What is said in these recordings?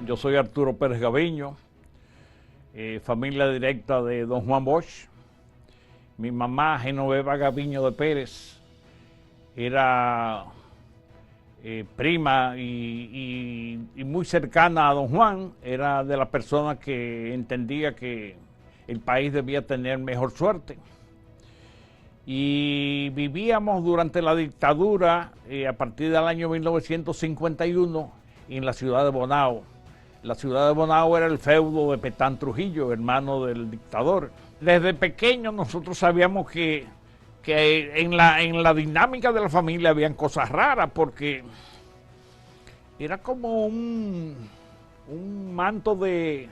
Yo soy Arturo Pérez Gaviño, familia directa de don Juan Bosch. Mi mamá, Genoveva Gaviño de Pérez, era prima y muy cercana a don Juan. Era de las personas que entendía que el país debía tener mejor suerte. Y vivíamos durante la dictadura, a partir del año 1951, en la ciudad de Bonao. La ciudad de Bonao era el feudo de Petán Trujillo, hermano del dictador. Desde pequeños nosotros sabíamos que en la dinámica de la familia habían cosas raras, porque era como un manto de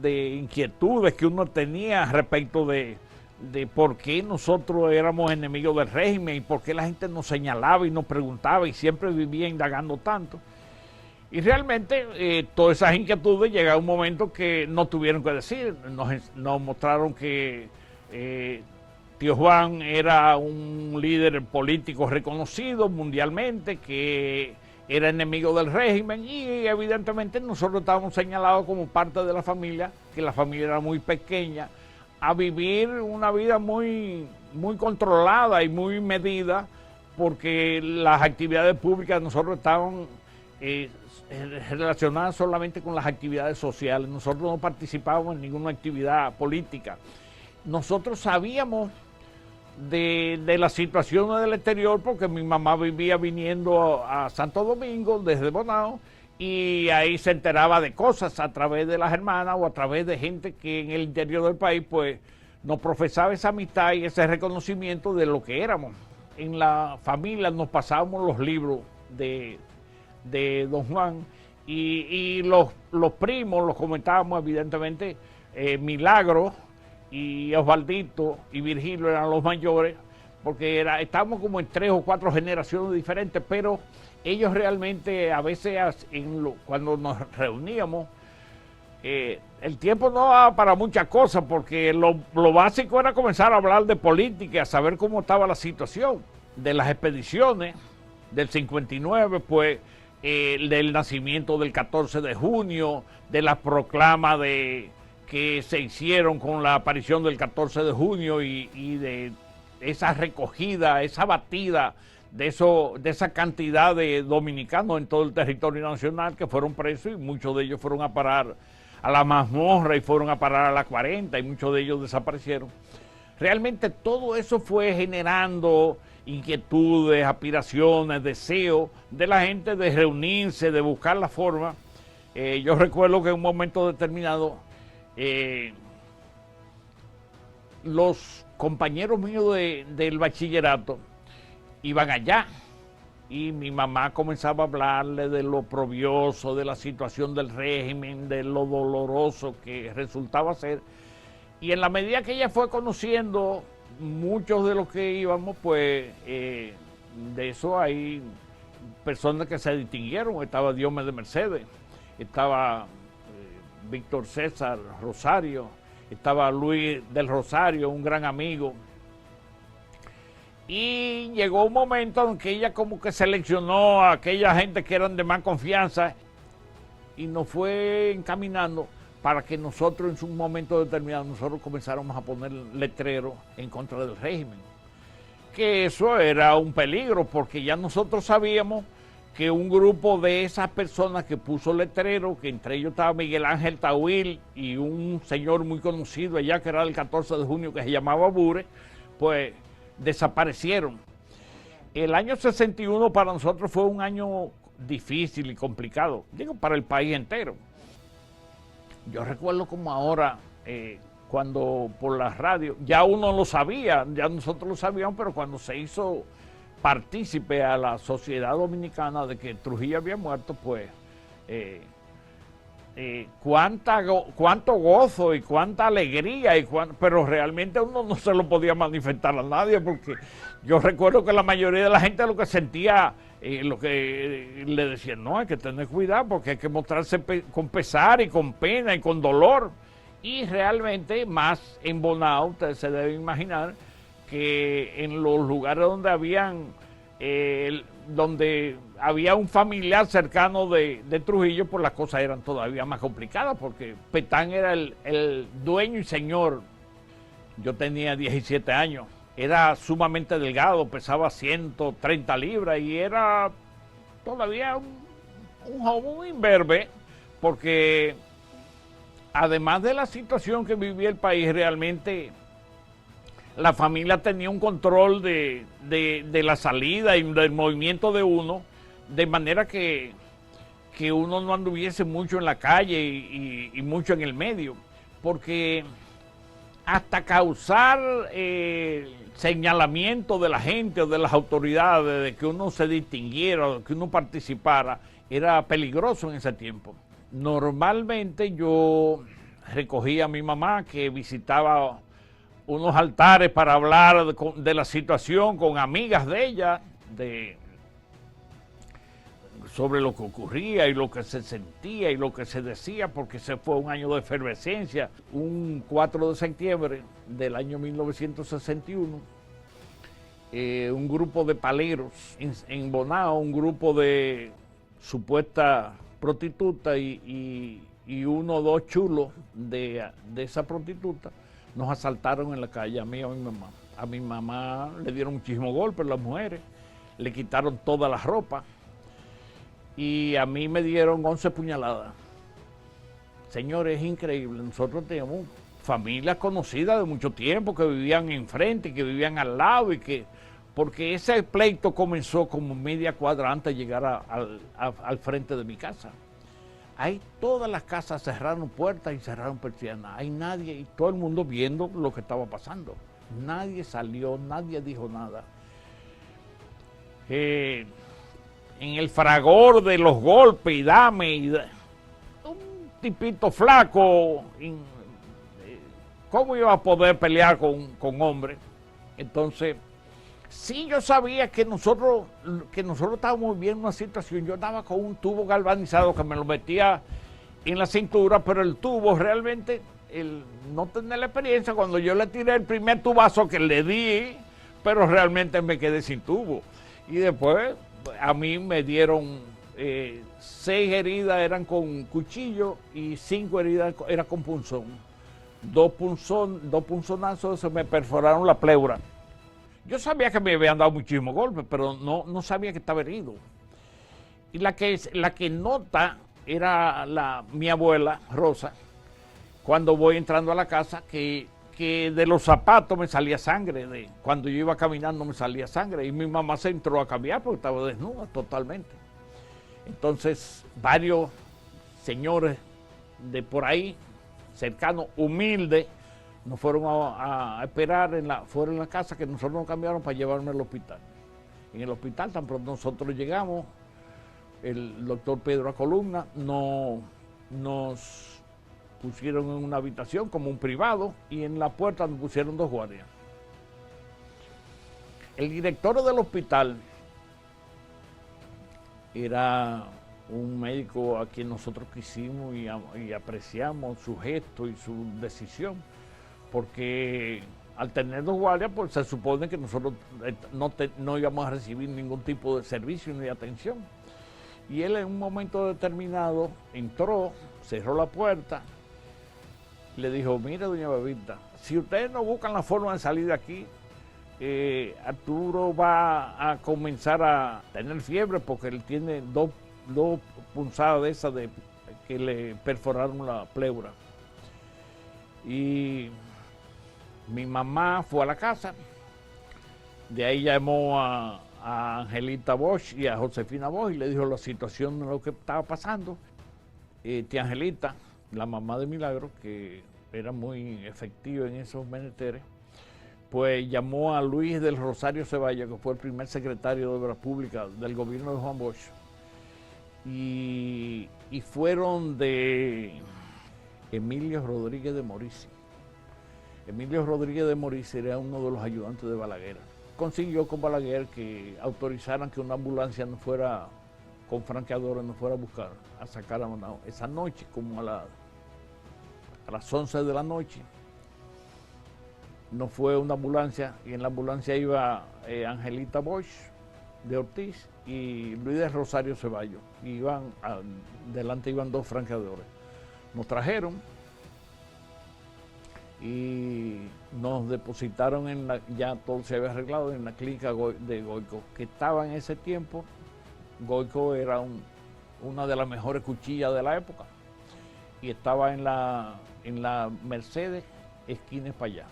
inquietudes que uno tenía respecto de por qué nosotros éramos enemigos del régimen y por qué la gente nos señalaba y nos preguntaba y siempre vivía indagando tanto. Y realmente todas esas inquietudes llega un momento que no tuvieron que decir. Nos mostraron que tío Juan era un líder político reconocido mundialmente, que era enemigo del régimen, y evidentemente nosotros estábamos señalados como parte de la familia, que la familia era muy pequeña, a vivir una vida muy controlada y muy medida, porque las actividades públicas de nosotros estaban relacionadas solamente con las actividades sociales. Nosotros no participábamos en ninguna actividad política. Nosotros sabíamos de las situaciones del exterior porque mi mamá vivía viniendo a Santo Domingo desde Bonao, y ahí se enteraba de cosas a través de las hermanas o a través de gente que en el interior del país pues nos profesaba esa amistad y ese reconocimiento de lo que éramos. En la familia nos pasábamos los libros de don Juan, y los primos los comentábamos evidentemente. Milagro y Osvaldito y Virgilio eran los mayores, porque estábamos como en 3 o 4 generaciones diferentes, pero ellos realmente a veces cuando nos reuníamos, el tiempo no daba para muchas cosas, porque lo básico era comenzar a hablar de política, a saber cómo estaba la situación, de las expediciones del 59, pues del nacimiento del 14 de junio, de las proclamas que se hicieron con la aparición del 14 de junio y de esa recogida, esa batida de esa cantidad de dominicanos en todo el territorio nacional que fueron presos, y muchos de ellos fueron a parar a la mazmorra y fueron a parar a la 40, y muchos de ellos desaparecieron. Realmente todo eso fue generando inquietudes, aspiraciones, deseos de la gente de reunirse, de buscar la forma. Yo recuerdo que en un momento determinado los compañeros míos del bachillerato iban allá, y mi mamá comenzaba a hablarle de lo oprobioso, de la situación del régimen, de lo doloroso que resultaba ser. Y en la medida que ella fue conociendo muchos de los que íbamos, pues de eso hay personas que se distinguieron. Estaba Diomedes de Mercedes, estaba Víctor César Rosario, estaba Luis del Rosario, un gran amigo. Y llegó un momento en que ella como que seleccionó a aquella gente que eran de más confianza y nos fue encaminando para que nosotros en un momento determinado nosotros comenzáramos a poner letreros en contra del régimen. Que eso era un peligro, porque ya nosotros sabíamos que un grupo de esas personas que puso letreros, que entre ellos estaba Miguel Ángel Tawil y un señor muy conocido allá que era el 14 de junio que se llamaba Bure, pues desaparecieron. El año 61 para nosotros fue un año difícil y complicado, digo, para el país entero. Yo recuerdo como ahora, cuando por la radio, ya uno lo sabía, ya nosotros lo sabíamos, pero cuando se hizo partícipe a la sociedad dominicana de que Trujillo había muerto, pues cuánto gozo y cuánta alegría, pero realmente uno no se lo podía manifestar a nadie, porque yo recuerdo que la mayoría de la gente lo que sentía, lo que le decían, no, hay que tener cuidado porque hay que mostrarse con pesar y con pena y con dolor. Y realmente más en Bonao, ustedes se deben imaginar que en los lugares donde habían donde había un familiar cercano de Trujillo, pues las cosas eran todavía más complicadas, porque Petán era el dueño y señor. Yo tenía 17 años, era sumamente delgado, pesaba 130 libras y era todavía un joven imberbe, porque además de la situación que vivía el país, realmente la familia tenía un control de la salida y del movimiento de uno, de manera que uno no anduviese mucho en la calle y mucho en el medio, porque hasta causar señalamiento de la gente o de las autoridades de que uno se distinguiera o que uno participara, era peligroso en ese tiempo. Normalmente yo recogía a mi mamá, que visitaba unos altares para hablar de la situación con amigas de ella, sobre lo que ocurría y lo que se sentía y lo que se decía, porque ese fue un año de efervescencia. Un 4 de septiembre del año 1961, un grupo de paleros en Bonao, un grupo de supuestas prostitutas y uno o dos chulos de esa prostituta, nos asaltaron en la calle, a mí y a mi mamá. A mi mamá le dieron muchísimos golpes las mujeres, le quitaron toda la ropa y a mí me dieron 11 puñaladas. Señores, es increíble. Nosotros teníamos familias conocidas de mucho tiempo que vivían enfrente, que vivían al lado porque ese pleito comenzó como media cuadra antes de llegar al frente de mi casa. Ahí todas las casas cerraron puertas y cerraron persianas. Hay nadie y todo el mundo viendo lo que estaba pasando. Nadie salió, nadie dijo nada. En el fragor de los golpes y un tipito flaco, ¿cómo iba a poder pelear con hombres? Entonces, sí, yo sabía que nosotros estábamos viviendo una situación. Yo andaba con un tubo galvanizado que me lo metía en la cintura, pero el tubo realmente, no tenía la experiencia, cuando yo le tiré el primer tubazo que le di, pero realmente me quedé sin tubo. Y después a mí me dieron 6 heridas eran con cuchillo y 5 heridas eran con punzón. Dos punzonazos se me perforaron la pleura. Yo sabía que me habían dado muchísimos golpes, pero no sabía que estaba herido. Y la que nota era mi abuela, Rosa, cuando voy entrando a la casa, que de los zapatos me salía sangre, cuando yo iba caminando me salía sangre, y mi mamá se entró a cambiar porque estaba desnuda totalmente. Entonces, varios señores de por ahí, cercanos, humildes, nos fueron a esperar fuera en la casa, que nosotros nos cambiaron para llevarme al hospital. En el hospital, tan pronto nosotros llegamos, el doctor Pedro Acolumna nos pusieron en una habitación como un privado y en la puerta nos pusieron 2 guardias. El director del hospital era un médico a quien nosotros quisimos y apreciamos su gesto y su decisión, porque al tener 2 guardias, pues se supone que nosotros no íbamos a recibir ningún tipo de servicio ni de atención. Y él en un momento determinado entró, cerró la puerta, le dijo: mire, doña Bebita, si ustedes no buscan la forma de salir de aquí, Arturo va a comenzar a tener fiebre, porque él tiene dos punzadas de esas que le perforaron la pleura. Y mi mamá fue a la casa, de ahí llamó a Angelita Bosch y a Josefina Bosch y le dijo la situación de lo que estaba pasando. Tía Angelita, la mamá de Milagro, que era muy efectiva en esos menesteres, pues llamó a Luis del Rosario Ceballos, que fue el primer secretario de Obras Públicas del gobierno de Juan Bosch, y fueron de Emilio Rodríguez de Morici. Emilio Rodríguez de Morici era uno de los ayudantes de Balaguer. Consiguió con Balaguer que autorizaran que una ambulancia no fuera con franqueadores, no fuera a buscar, a sacar a Manao. Esa noche, como a las 11 de la noche, no fue una ambulancia, y en la ambulancia iba Angelita Bosch, de Ortiz y Luis de Rosario Ceballos. Delante iban dos franqueadores. Nos trajeron y nos depositaron ya todo se había arreglado en la clínica de Goico, que estaba en ese tiempo. Goico era una de las mejores cuchillas de la época y estaba en la Mercedes, esquina para allá.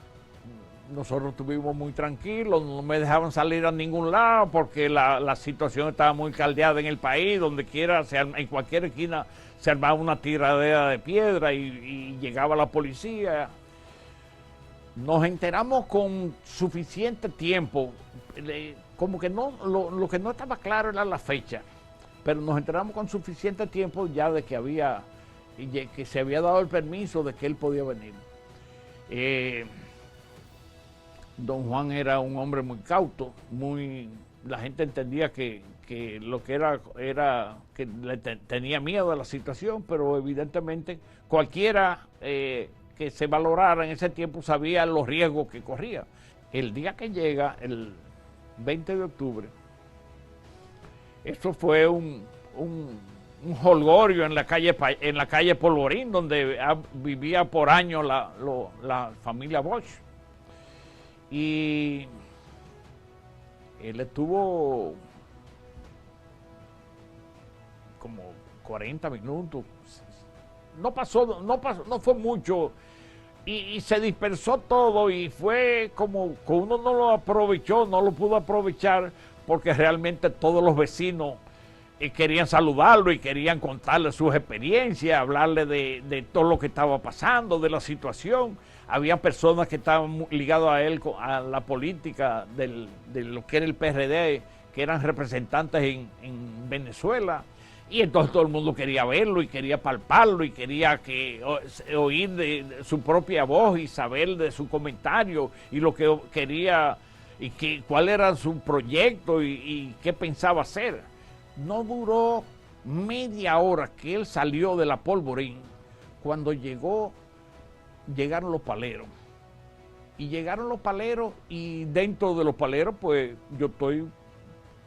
Nosotros estuvimos muy tranquilos, no me dejaban salir a ningún lado porque la situación estaba muy caldeada en el país, donde quiera, en cualquier esquina se armaba una tiradera de piedra y llegaba la policía. Nos enteramos con suficiente tiempo, como que no, lo que no estaba claro era la fecha, pero nos enteramos con suficiente tiempo ya de que se había dado el permiso de que él podía venir. Don Juan era un hombre muy cauto, la gente entendía que lo que era que tenía miedo a la situación, pero evidentemente cualquiera que se valorara en ese tiempo sabía los riesgos que corría. El día que llega, el 20 de octubre, eso fue un jolgorio en la calle Polvorín, donde vivía por años la familia Bosch. Y él estuvo como 40 minutos, no fue mucho, y se dispersó todo y fue como que uno no lo aprovechó, no lo pudo aprovechar porque realmente todos los vecinos querían saludarlo y querían contarle sus experiencias, hablarle de todo lo que estaba pasando, de la situación. Había personas que estaban ligadas a él, a la política de lo que era el PRD, que eran representantes en Venezuela, y entonces todo el mundo quería verlo y quería palparlo y quería oír de su propia voz y saber de su comentario y lo que quería y cuál era su proyecto y qué pensaba hacer. No duró media hora que él salió de la Polvorín cuando llegaron los paleros. Y llegaron los paleros y dentro de los paleros pues yo estoy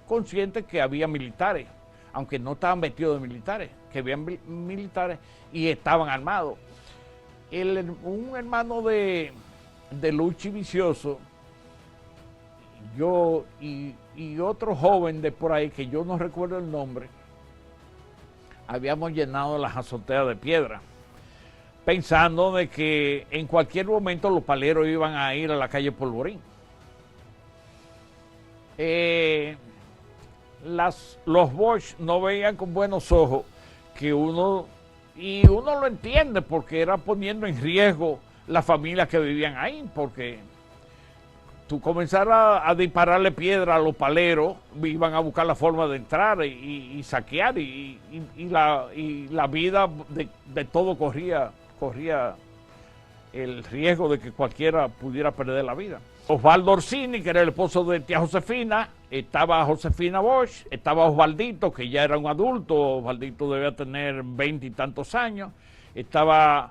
consciente que había militares, aunque no estaban vestidos de militares, que habían militares y estaban armados. Un hermano de Luchi Vicioso, yo y otro joven de por ahí, que yo no recuerdo el nombre, habíamos llenado las azoteas de piedra, pensando de que en cualquier momento los paleros iban a ir a la calle Polvorín. Los Bosch no veían con buenos ojos que uno lo entiende porque era poniendo en riesgo las familias que vivían ahí, porque tú comenzaras a dispararle piedra a los paleros, iban a buscar la forma de entrar y saquear y la vida de todo corría el riesgo de que cualquiera pudiera perder la vida. Osvaldo Orsini, que era el esposo de tía Josefina, estaba Josefina Bosch, estaba Osvaldito, que ya era un adulto, Osvaldito debía tener 20 y tantos años, estaba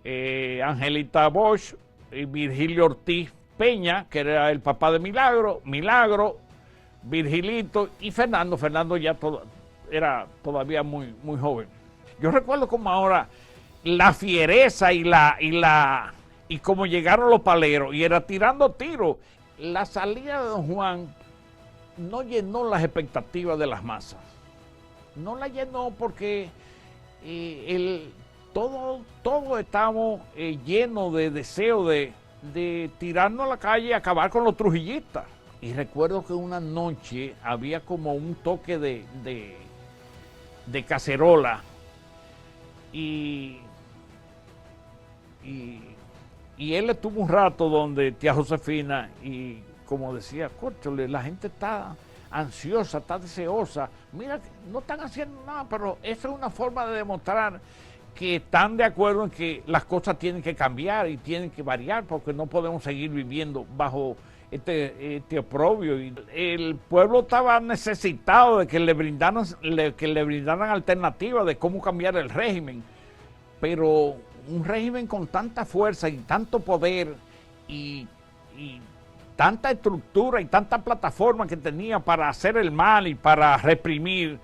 Angelita Bosch, y Virgilio Ortiz Peña, que era el papá de Milagro, Virgilito y Fernando. Fernando ya era todavía muy, muy joven. Yo recuerdo como ahora la fiereza y cómo llegaron los paleros, y era tirando tiros. La salida de Don Juan no llenó las expectativas de las masas. No la llenó porque todos estábamos llenos de deseo de tirarnos a la calle y acabar con los trujillistas. Y recuerdo que una noche había como un toque de cacerola y él estuvo un rato donde tía Josefina y como decía, córchale, la gente está ansiosa, está deseosa. Mira, no están haciendo nada, pero esa es una forma de demostrar que están de acuerdo en que las cosas tienen que cambiar y tienen que variar porque no podemos seguir viviendo bajo este oprobio. Y el pueblo estaba necesitado de que le brindaran alternativas de cómo cambiar el régimen, pero un régimen con tanta fuerza y tanto poder y tanta estructura y tanta plataforma que tenía para hacer el mal y para reprimir,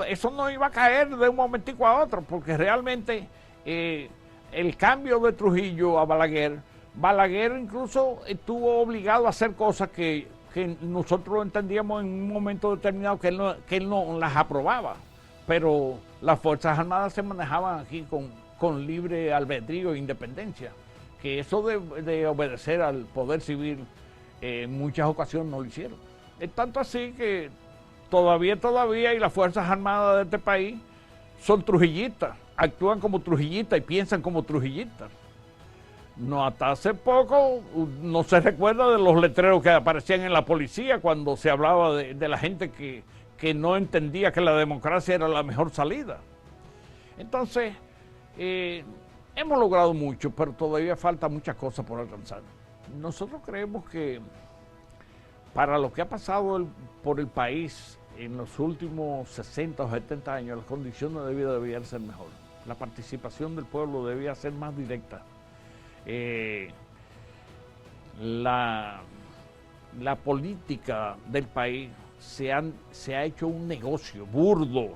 eso no iba a caer de un momentico a otro, porque realmente el cambio de Trujillo a Balaguer incluso estuvo obligado a hacer cosas que nosotros entendíamos en un momento determinado que él no las aprobaba, pero las Fuerzas Armadas se manejaban aquí con libre albedrío e independencia, que eso de obedecer al poder civil en muchas ocasiones no lo hicieron. Es tanto así que todavía y las Fuerzas Armadas de este país son trujillistas, actúan como trujillistas y piensan como trujillistas. No, hasta hace poco no se recuerda de los letreros que aparecían en la policía cuando se hablaba de la gente que no entendía que la democracia era la mejor salida. Entonces, hemos logrado mucho, pero todavía falta muchas cosas por alcanzar. Nosotros creemos que para lo que ha pasado por el país en los últimos 60 o 70 años, las condiciones de vida debían ser mejor. La participación del pueblo debía ser más directa. La política del país se ha hecho un negocio burdo,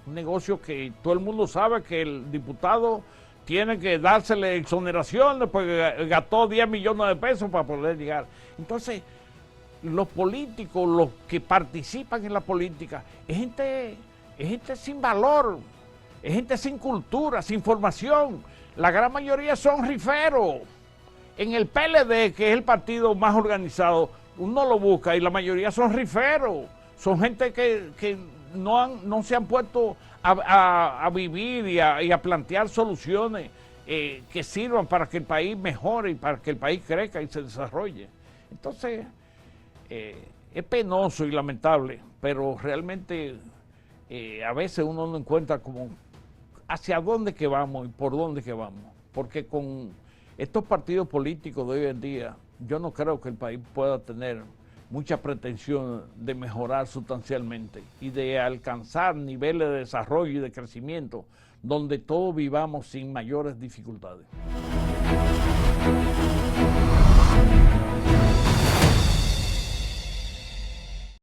un negocio que todo el mundo sabe que el diputado tiene que dársele exoneración porque gastó 10 millones de pesos para poder llegar. Entonces, los políticos, los que participan en la política, es gente sin valor, es gente sin cultura, sin formación. La gran mayoría son riferos. En el PLD, que es el partido más organizado, uno lo busca y la mayoría son riferos. Son gente que no se han puesto a vivir y a plantear soluciones que sirvan para que el país mejore y para que el país crezca y se desarrolle. Entonces, es penoso y lamentable, pero realmente a veces uno no encuentra como hacia dónde que vamos y por dónde que vamos. Porque con estos partidos políticos de hoy en día, yo no creo que el país pueda tener mucha pretensión de mejorar sustancialmente y de alcanzar niveles de desarrollo y de crecimiento donde todos vivamos sin mayores dificultades.